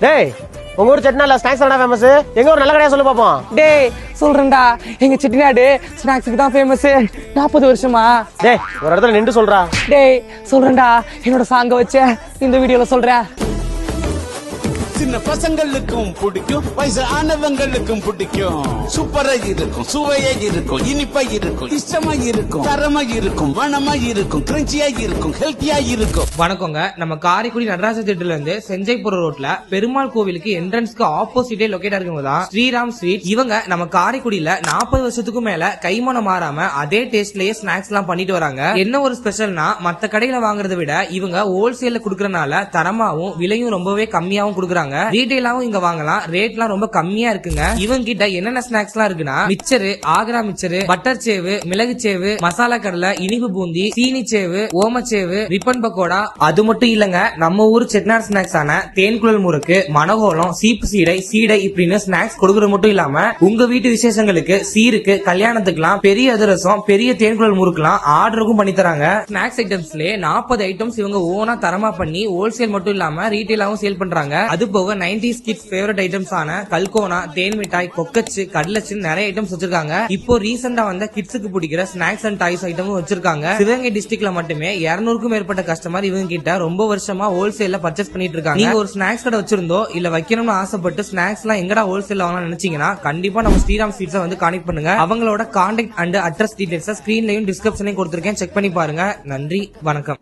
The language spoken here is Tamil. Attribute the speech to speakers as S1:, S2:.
S1: டேய் உங்க ஊர் செட்டிநாடுல ஸ்நாக்ஸ் என்ன ஃபேமஸ்? எங்க ஊர் நல்ல கடையா சொல்லு பாப்போம்.
S2: டேய் சொல்றேன்டா, எங்க செட்டிநாடு ஸ்நாக்ஸுக்கு தான் ஃபேமஸ். 40 வருஷமா.
S1: டேய் ஒரு இடத்துல நின்று சொல்றா.
S2: டேய் சொல்றேன்டா, என்னோட சாங்க வச்ச இந்த வீடியோல சொல்றேன்.
S3: சின்ன பசங்களுக்கும் பிடிக்கும், வயசு ஆனவங்களுக்கும் பிடிக்கும். சூப்பரா இருக்கும், சுவையா இருக்கும், இனிப்பா இருக்கும், இஷ்டமா இருக்கும், தரமா இருக்கும், மனமா இருக்கும், கிரன்ச்சியா இருக்கும், ஹெல்த்தியா இருக்கும்.
S4: வணக்கங்க. நம்ம காரைக்குடி நடராஜ தியேட்டர்ல இருந்து செஞ்சைபுரம் ரோட்ல பெருமாள் கோவிலுக்கு என்ட்ரன்ஸ்க்கு ஆப்போசிட்டே லொகேட் இருக்குங்க தான் ஸ்ரீராம் ஸ்வீட். இவங்க நம்ம காரைக்குடியில 40 வருஷத்துக்கும் மேல கைமணம் மாறாம அதே டேஸ்ட்லயே ஸ்நாக்ஸ் எல்லாம் பண்ணிட்டு வராங்க. என்ன ஒரு ஸ்பெஷல்னா மத்த கடையில வாங்குறதை விட இவங்க ஹோல்சேல்ல குடுக்கறனால தரமாவும் விலையும் ரொம்பவே கம்மியாவும் குடுக்கறாங்க. ரீட்டைலாவும் இங்க வாங்கலாம். ரேட்லாம் ரொம்ப கம்மியா இருக்குங்க. இவங்க கிட்ட என்னென்ன ஸ்நாக்ஸ் எல்லாம் இருக்குன்னா மிச்சரு, ஆக்ரா மிச்சரு, பட்டர் சேவு, மிளகு சேவு, மசாலா கடலை, இனிப்பு பூந்தி, சீனி சேவு, ஓமச்சேவு, ரிப்பன் பக்கோடா. அது மட்டும் இல்லங்க, நம்ம ஊர் செட்டிநாடு ஸ்நாக்ஸ் ஆன தேன்குழல் முறுக்கு, மனகோலம், சீப்பு சீடை, சீடை இப்படின்னு ஸ்நாக்ஸ் கொடுக்கறது மட்டும் இல்லாம உங்க வீட்டு விசேஷங்களுக்கு, சீருக்கு, கல்யாணத்துக்குலாம் பெரிய அதிரசம், பெரிய தேன்குழல் முறுக்குலாம் ஆர்டருக்கும் பண்ணி தராங்க. ஸ்நாக்ஸ் ஐட்டம்ஸ்ல 40 ஐட்டம்ஸ் இவங்க ஓனா தரமா பண்ணி ஹோல்சேல் மட்டும் இல்லாம ரீட்டைலாவும் சேல் பண்றாங்க. அது போக 90s கிட்ஸ் ஃபேவரட் ஐட்டம்ஸ் ஆன கல்கோனா, தேன் மிட்டாய், கொக்கச்சு, கடலச்சு நிறைய ஐட்டம்ஸ் வச்சிருக்காங்க. இப்போ ரீசெண்டா வந்த கிட்ஸுக்கு பிடிக்கிற ஸ்நாக்ஸ் அண்ட் டாய்ஸ் ஐட்டமும் வச்சிருக்காங்க. சிவகங்கை டிஸ்ட்ரிக்ட்ல மட்டுமே 200க்கும் மேற்பட்ட கஸ்டமர் இவங்க கிட்ட ரொம்ப வருஷமா ஹோல்சேல்ல பர்ச்சேஸ் பண்ணிட்டு இருக்காங்க. நீங்க ஒரு ஸ்நாக்ஸ் கடை வச்சிருந்தோ இல்ல வைக்கணும்னு ஆசைப்பட்டு ஸ்நாக்ஸ் எல்லாம் எங்கடா ஹோல்சேல் வாங்கலாம் நினைச்சீங்கன்னா கண்டிப்பா நம்ம ஸ்ரீராம் ஸ்வீட்ஸை வந்து கான்டெக்ட் பண்ணுங்க. அவங்களோட கான்டாக்ட் அண்ட் அட்ரஸ் டீடைல்ஸ் ஸ்கிரீன்லயும் டிஸ்கிரிப்ஷன்லயும் கொடுத்திருக்கேன். செக் பண்ணி பாருங்க. நன்றி, வணக்கம்.